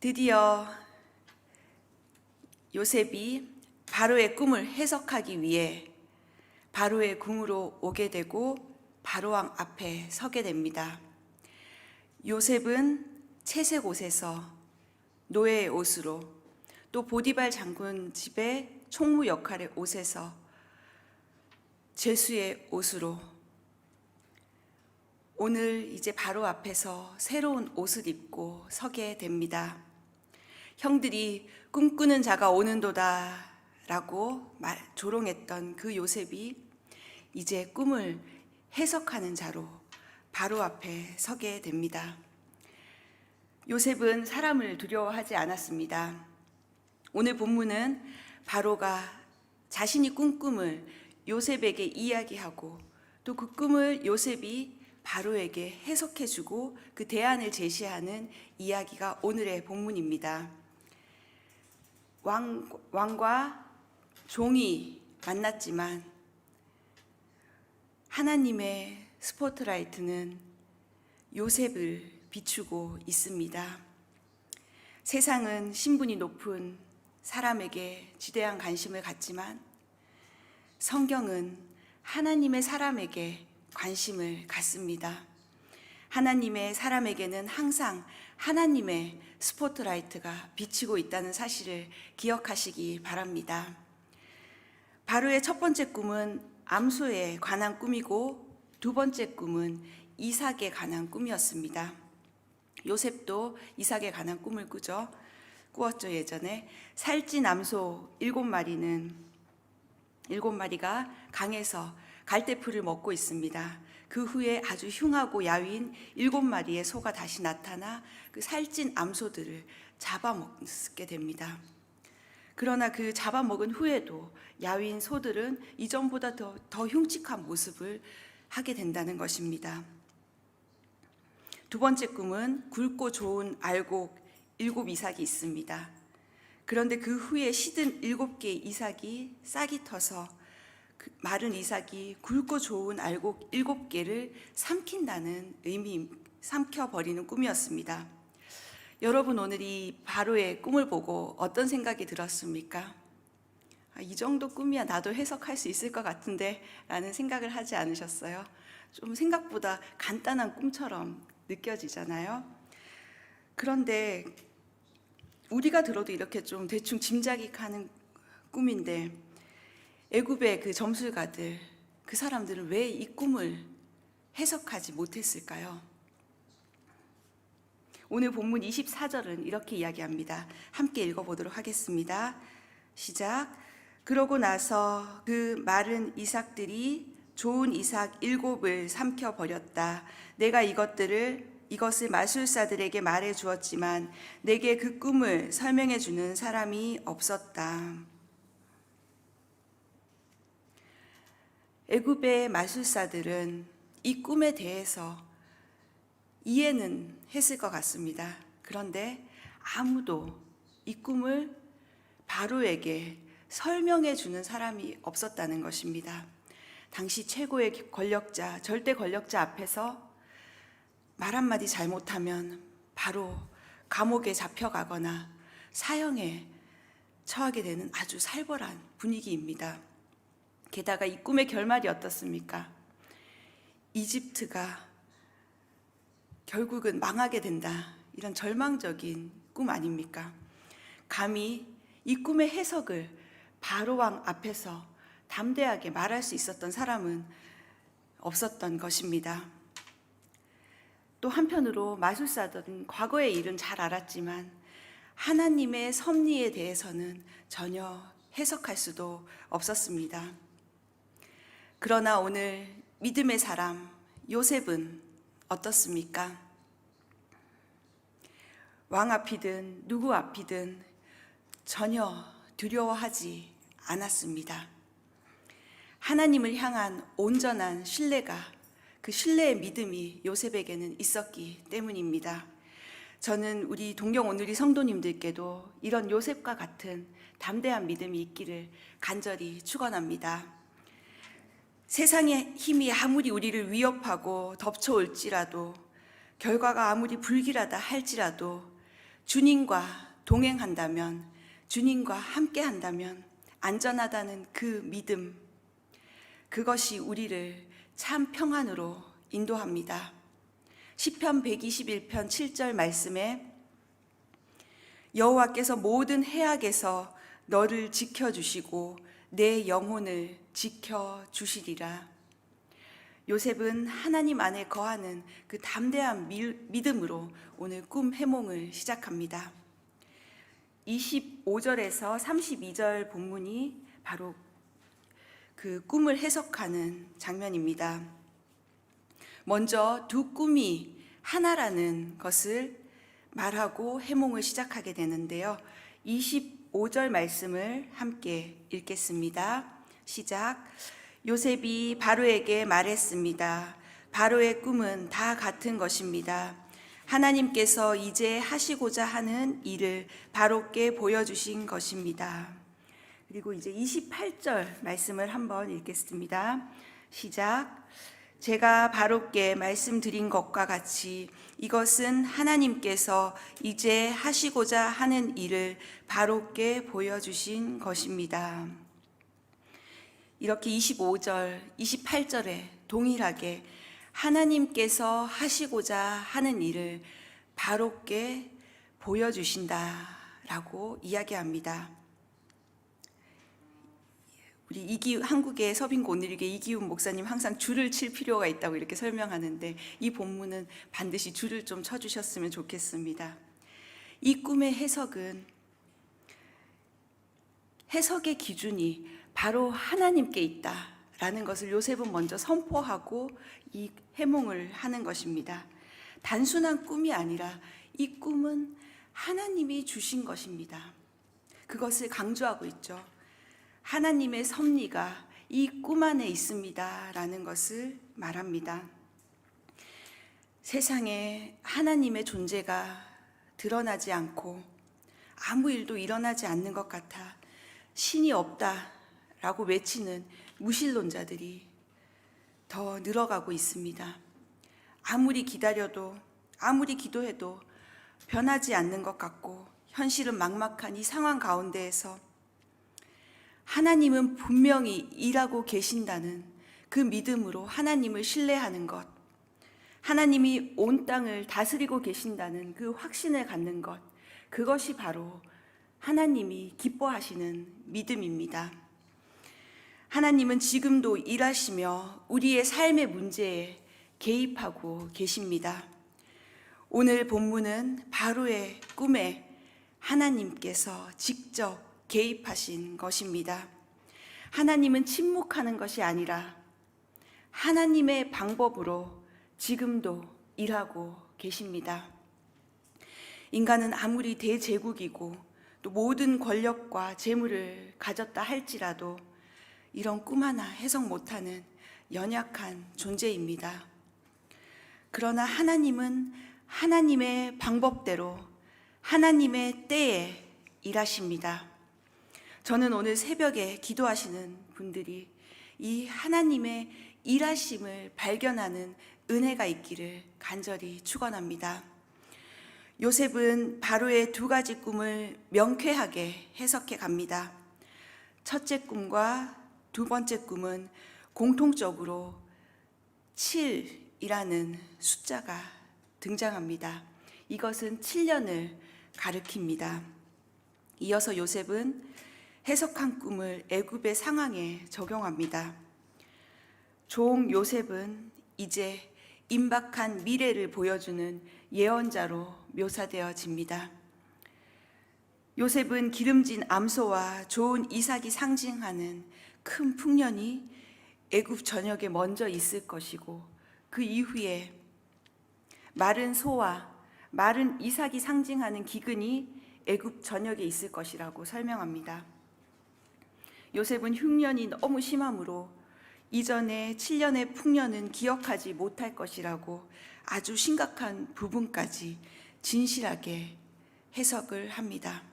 드디어 요셉이 바로의 꿈을 해석하기 위해 바로의 궁으로 오게 되고 바로왕 앞에 서게 됩니다. 요셉은 채색 옷에서 노예의 옷으로, 또 보디발 장군 집의 총무 역할의 옷에서 죄수의 옷으로 오늘 이제 바로 앞에서 새로운 옷을 입고 서게 됩니다. 형들이 꿈꾸는 자가 오는도다 라고 조롱했던 그 요셉이 이제 꿈을 해석하는 자로 바로 앞에 서게 됩니다. 요셉은 사람을 두려워하지 않았습니다. 오늘 본문은 바로가 자신이 꾼 꿈을 요셉에게 이야기하고 또 그 꿈을 요셉이 바로에게 해석해주고 그 대안을 제시하는 이야기가 오늘의 본문입니다. 왕과 종이 만났지만 하나님의 스포트라이트는 요셉을 비추고 있습니다. 세상은 신분이 높은 사람에게 지대한 관심을 갖지만 성경은 하나님의 사람에게 관심을 갖습니다. 하나님의 사람에게는 항상 하나님의 스포트라이트가 비치고 있다는 사실을 기억하시기 바랍니다. 바로의 첫 번째 꿈은 암소에 관한 꿈이고 두 번째 꿈은 이삭에 관한 꿈이었습니다. 요셉도 이삭에 관한 꿈을 꾸었죠. 예전에 살찐 암소 7마리가 강에서 갈대풀을 먹고 있습니다. 그 후에 아주 흉하고 야윈 7마리의 소가 다시 나타나 그 살찐 암소들을 잡아먹게 됩니다. 그러나 그 잡아먹은 후에도 야윈 소들은 이전보다 더 흉측한 모습을 하게 된다는 것입니다. 두 번째 꿈은 굵고 좋은 알곡 7 이삭이 있습니다. 그런데 그 후에 시든 7개의 이삭이 싹이 터서 마른 이삭이 굵고 좋은 알곡 7개를 삼킨다는 삼켜버리는 꿈이었습니다. 여러분, 오늘 이 바로의 꿈을 보고 어떤 생각이 들었습니까? 이 정도 꿈이야 나도 해석할 수 있을 것 같은데 라는 생각을 하지 않으셨어요? 좀 생각보다 간단한 꿈처럼 느껴지잖아요. 그런데 우리가 들어도 이렇게 좀 대충 짐작이 가는 꿈인데 애굽의 그 점술가들, 그 사람들은 왜 이 꿈을 해석하지 못했을까요? 오늘 본문 24절은 이렇게 이야기합니다. 함께 읽어보도록 하겠습니다. 시작. 그러고 나서 그 마른 이삭들이 좋은 이삭 7을 삼켜버렸다. 내가 이것을 마술사들에게 말해 주었지만 내게 그 꿈을 설명해 주는 사람이 없었다. 애굽의 마술사들은 이 꿈에 대해서 이해는 했을 것 같습니다. 그런데 아무도 이 꿈을 바로에게 설명해 주는 사람이 없었다는 것입니다. 당시 최고의 권력자, 절대 권력자 앞에서 말 한마디 잘못하면 바로 감옥에 잡혀가거나 사형에 처하게 되는 아주 살벌한 분위기입니다. 게다가 이 꿈의 결말이 어떻습니까? 이집트가 결국은 망하게 된다. 이런 절망적인 꿈 아닙니까? 감히 이 꿈의 해석을 바로왕 앞에서 담대하게 말할 수 있었던 사람은 없었던 것입니다. 또 한편으로 마술사들은 과거의 일은 잘 알았지만 하나님의 섭리에 대해서는 전혀 해석할 수도 없었습니다. 그러나 오늘 믿음의 사람 요셉은 어떻습니까? 왕 앞이든 누구 앞이든 전혀 두려워하지 않았습니다. 하나님을 향한 온전한 신뢰가, 그 신뢰의 믿음이 요셉에게는 있었기 때문입니다. 저는 우리 동경 오누리 성도님들께도 이런 요셉과 같은 담대한 믿음이 있기를 간절히 축원합니다. 세상의 힘이 아무리 우리를 위협하고 덮쳐올지라도, 결과가 아무리 불길하다 할지라도 주님과 동행한다면, 주님과 함께 한다면 안전하다는 그 믿음, 그것이 우리를 참 평안으로 인도합니다. 시편 121편 7절 말씀에 여호와께서 모든 해악에서 너를 지켜주시고 내 영혼을 지켜주시리라. 요셉은 하나님 안에 거하는 그 담대한 믿음으로 오늘 꿈 해몽을 시작합니다. 25절에서 32절 본문이 바로 그 꿈을 해석하는 장면입니다. 먼저 두 꿈이 하나라는 것을 말하고 해몽을 시작하게 되는데요. 25절 말씀을 함께 읽겠습니다. 시작. 요셉이 바로에게 말했습니다. 바로의 꿈은 다 같은 것입니다. 하나님께서 이제 하시고자 하는 일을 바로께 보여주신 것입니다. 그리고 이제 28절 말씀을 한번 읽겠습니다. 시작. 제가 바로께 말씀드린 것과 같이 이것은 하나님께서 이제 하시고자 하는 일을 바로께 보여주신 것입니다. 이렇게 25절, 28절에 동일하게 하나님께서 하시고자 하는 일을 바로께 보여주신다라고 이야기합니다. 우리 한국의 서빙고 온누리교회 이기훈 목사님 항상 줄을 칠 필요가 있다고 이렇게 설명하는데 이 본문은 반드시 줄을 좀 쳐주셨으면 좋겠습니다. 이 꿈의 해석의 기준이 바로 하나님께 있다라는 것을 요셉은 먼저 선포하고 이 해몽을 하는 것입니다. 단순한 꿈이 아니라 이 꿈은 하나님이 주신 것입니다. 그것을 강조하고 있죠. 하나님의 섭리가 이 꿈 안에 있습니다 라는 것을 말합니다. 세상에 하나님의 존재가 드러나지 않고 아무 일도 일어나지 않는 것 같아 신이 없다라고 외치는 무신론자들이 더 늘어가고 있습니다. 아무리 기다려도 아무리 기도해도 변하지 않는 것 같고 현실은 막막한 이 상황 가운데에서 하나님은 분명히 일하고 계신다는 그 믿음으로 하나님을 신뢰하는 것, 하나님이 온 땅을 다스리고 계신다는 그 확신을 갖는 것, 그것이 바로 하나님이 기뻐하시는 믿음입니다. 하나님은 지금도 일하시며 우리의 삶의 문제에 개입하고 계십니다. 오늘 본문은 바로의 꿈에 하나님께서 직접 개입하신 것입니다. 하나님은 침묵하는 것이 아니라 하나님의 방법으로 지금도 일하고 계십니다. 인간은 아무리 대제국이고 또 모든 권력과 재물을 가졌다 할지라도 이런 꿈 하나 해석 못하는 연약한 존재입니다. 그러나 하나님은 하나님의 방법대로 하나님의 때에 일하십니다. 저는 오늘 새벽에 기도하시는 분들이 이 하나님의 일하심을 발견하는 은혜가 있기를 간절히 축원합니다. 요셉은 바로의 두 가지 꿈을 명쾌하게 해석해 갑니다. 첫째 꿈과 두 번째 꿈은 공통적으로 7이라는 숫자가 등장합니다. 이것은 7년을 가리킵니다. 이어서 요셉은 해석한 꿈을 애굽의 상황에 적용합니다. 종 요셉은 이제 임박한 미래를 보여주는 예언자로 묘사되어집니다. 요셉은 기름진 암소와 좋은 이삭이 상징하는 큰 풍년이 애굽 전역에 먼저 있을 것이고 그 이후에 마른 소와 마른 이삭이 상징하는 기근이 애굽 전역에 있을 것이라고 설명합니다. 요셉은 흉년이 너무 심하므로 이전에 7년의 풍년은 기억하지 못할 것이라고 아주 심각한 부분까지 진실하게 해석을 합니다.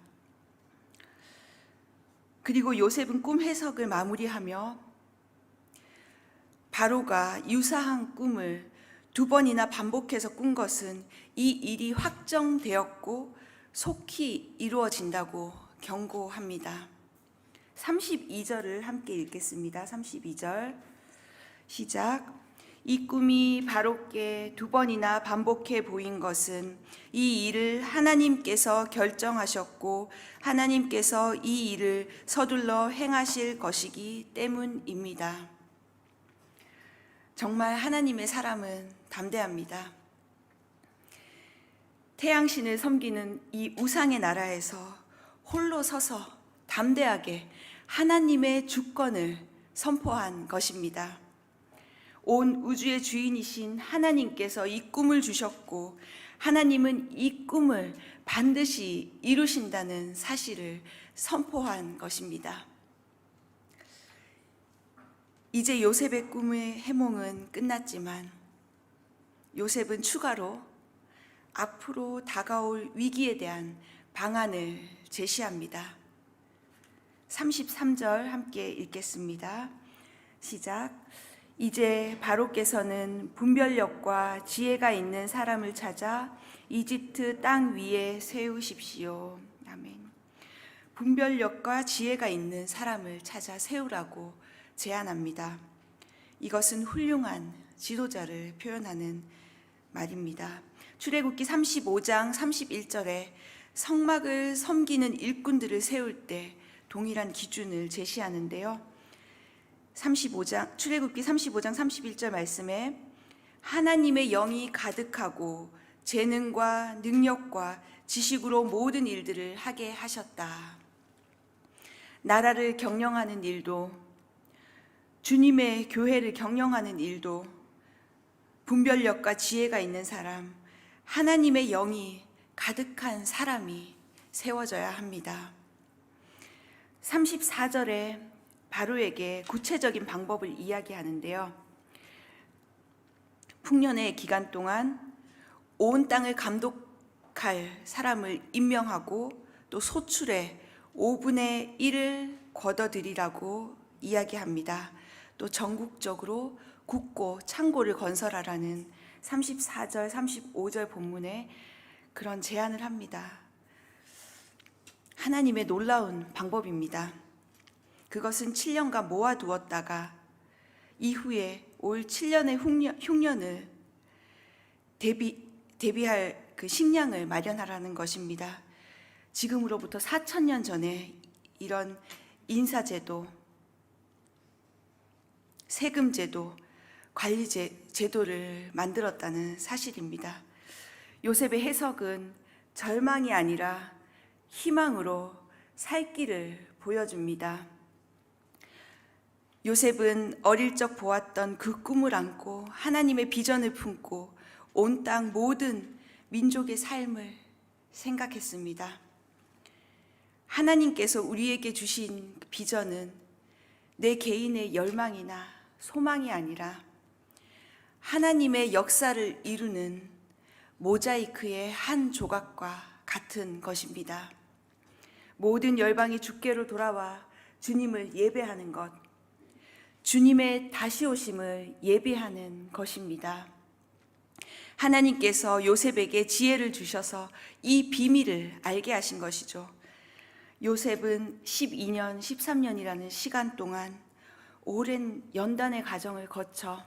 그리고 요셉은 꿈 해석을 마무리하며 바로가 유사한 꿈을 두 번이나 반복해서 꾼 것은 이 일이 확정되었고 속히 이루어진다고 경고합니다. 32절을 함께 읽겠습니다. 32절 시작. 이 꿈이 바로께 두 번이나 반복해 보인 것은 이 일을 하나님께서 결정하셨고 하나님께서 이 일을 서둘러 행하실 것이기 때문입니다. 정말 하나님의 사람은 담대합니다. 태양신을 섬기는 이 우상의 나라에서 홀로 서서 담대하게 하나님의 주권을 선포한 것입니다. 온 우주의 주인이신 하나님께서 이 꿈을 주셨고 하나님은 이 꿈을 반드시 이루신다는 사실을 선포한 것입니다. 이제 요셉의 꿈의 해몽은 끝났지만 요셉은 추가로 앞으로 다가올 위기에 대한 방안을 제시합니다. 33절 함께 읽겠습니다. 시작. 이제 바로께서는 분별력과 지혜가 있는 사람을 찾아 이집트 땅 위에 세우십시오. 아멘. 분별력과 지혜가 있는 사람을 찾아 세우라고 제안합니다. 이것은 훌륭한 지도자를 표현하는 말입니다. 출애굽기 35장 31절에 성막을 섬기는 일꾼들을 세울 때 동일한 기준을 제시하는데요. 출애굽기 35장 31절 말씀에 하나님의 영이 가득하고 재능과 능력과 지식으로 모든 일들을 하게 하셨다. 나라를 경영하는 일도 주님의 교회를 경영하는 일도 분별력과 지혜가 있는 사람, 하나님의 영이 가득한 사람이 세워져야 합니다. 34절에 바로에게 구체적인 방법을 이야기하는데요. 풍년의 기간 동안 온 땅을 감독할 사람을 임명하고 또 소출의 5분의 1을 거둬들이라고 이야기합니다. 또 전국적으로 국고, 창고를 건설하라는 34절, 35절 본문에 그런 제안을 합니다. 하나님의 놀라운 방법입니다. 그것은 7년간 모아두었다가 이후에 올 7년의 흉년을 대비할 그 식량을 마련하라는 것입니다. 지금으로부터 4,000년 전에 이런 인사제도, 세금제도, 관리제도를 만들었다는 사실입니다. 요셉의 해석은 절망이 아니라 희망으로 살 길을 보여줍니다. 요셉은 어릴 적 보았던 그 꿈을 안고 하나님의 비전을 품고 온 땅 모든 민족의 삶을 생각했습니다. 하나님께서 우리에게 주신 비전은 내 개인의 열망이나 소망이 아니라 하나님의 역사를 이루는 모자이크의 한 조각과 같은 것입니다. 모든 열방이 주께로 돌아와 주님을 예배하는 것, 주님의 다시 오심을 예비하는 것입니다. 하나님께서 요셉에게 지혜를 주셔서 이 비밀을 알게 하신 것이죠. 요셉은 12년, 13년이라는 시간 동안 오랜 연단의 과정을 거쳐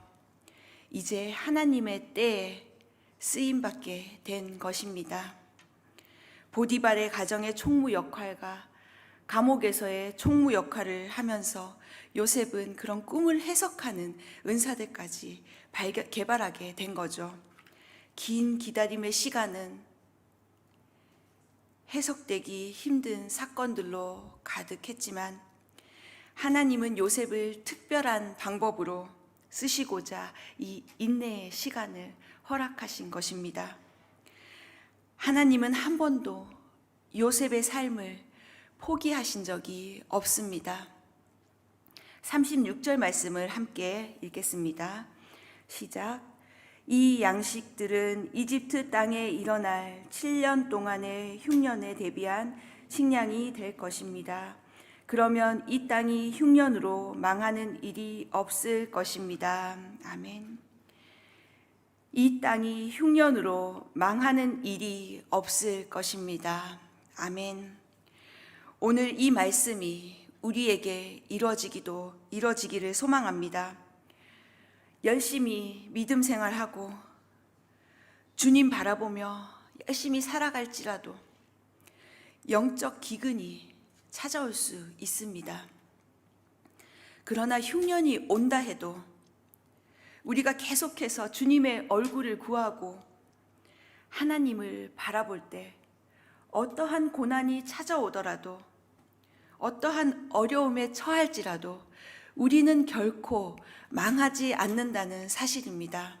이제 하나님의 때에 쓰임받게 된 것입니다. 보디발의 가정의 총무 역할과 감옥에서의 총무 역할을 하면서 요셉은 그런 꿈을 해석하는 은사들까지 개발하게 된 거죠. 긴 기다림의 시간은 해석되기 힘든 사건들로 가득했지만 하나님은 요셉을 특별한 방법으로 쓰시고자 이 인내의 시간을 허락하신 것입니다. 하나님은 한 번도 요셉의 삶을 포기하신 적이 없습니다. 36절 말씀을 함께 읽겠습니다. 시작. 이 양식들은 이집트 땅에 일어날 7년 동안의 흉년에 대비한 식량이 될 것입니다. 그러면 이 땅이 흉년으로 망하는 일이 없을 것입니다. 아멘. 이 땅이 흉년으로 망하는 일이 없을 것입니다. 아멘. 오늘 이 말씀이 우리에게 이루어지기를 소망합니다. 열심히 믿음 생활하고 주님 바라보며 열심히 살아갈지라도 영적 기근이 찾아올 수 있습니다. 그러나 흉년이 온다 해도 우리가 계속해서 주님의 얼굴을 구하고 하나님을 바라볼 때 어떠한 고난이 찾아오더라도 어떠한 어려움에 처할지라도 우리는 결코 망하지 않는다는 사실입니다.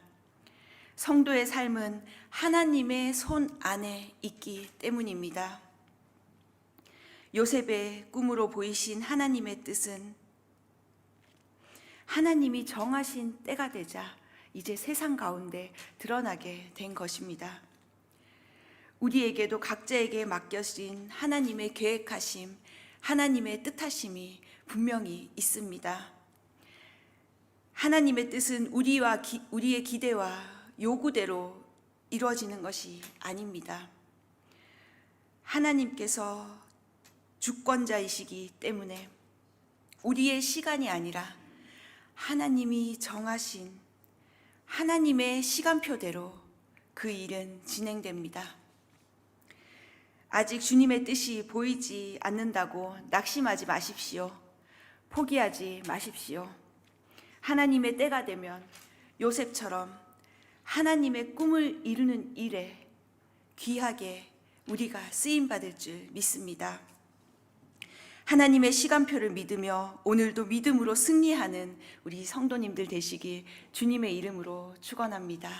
성도의 삶은 하나님의 손 안에 있기 때문입니다. 요셉의 꿈으로 보이신 하나님의 뜻은 하나님이 정하신 때가 되자 이제 세상 가운데 드러나게 된 것입니다. 우리에게도 각자에게 맡겨진 하나님의 계획하심, 하나님의 뜻하심이 분명히 있습니다. 하나님의 뜻은 우리의 기대와 요구대로 이루어지는 것이 아닙니다. 하나님께서 주권자이시기 때문에 우리의 시간이 아니라 하나님이 정하신 하나님의 시간표대로 그 일은 진행됩니다. 아직 주님의 뜻이 보이지 않는다고 낙심하지 마십시오. 포기하지 마십시오. 하나님의 때가 되면 요셉처럼 하나님의 꿈을 이루는 일에 귀하게 우리가 쓰임받을 줄 믿습니다. 하나님의 시간표를 믿으며 오늘도 믿음으로 승리하는 우리 성도님들 되시길 주님의 이름으로 축원합니다.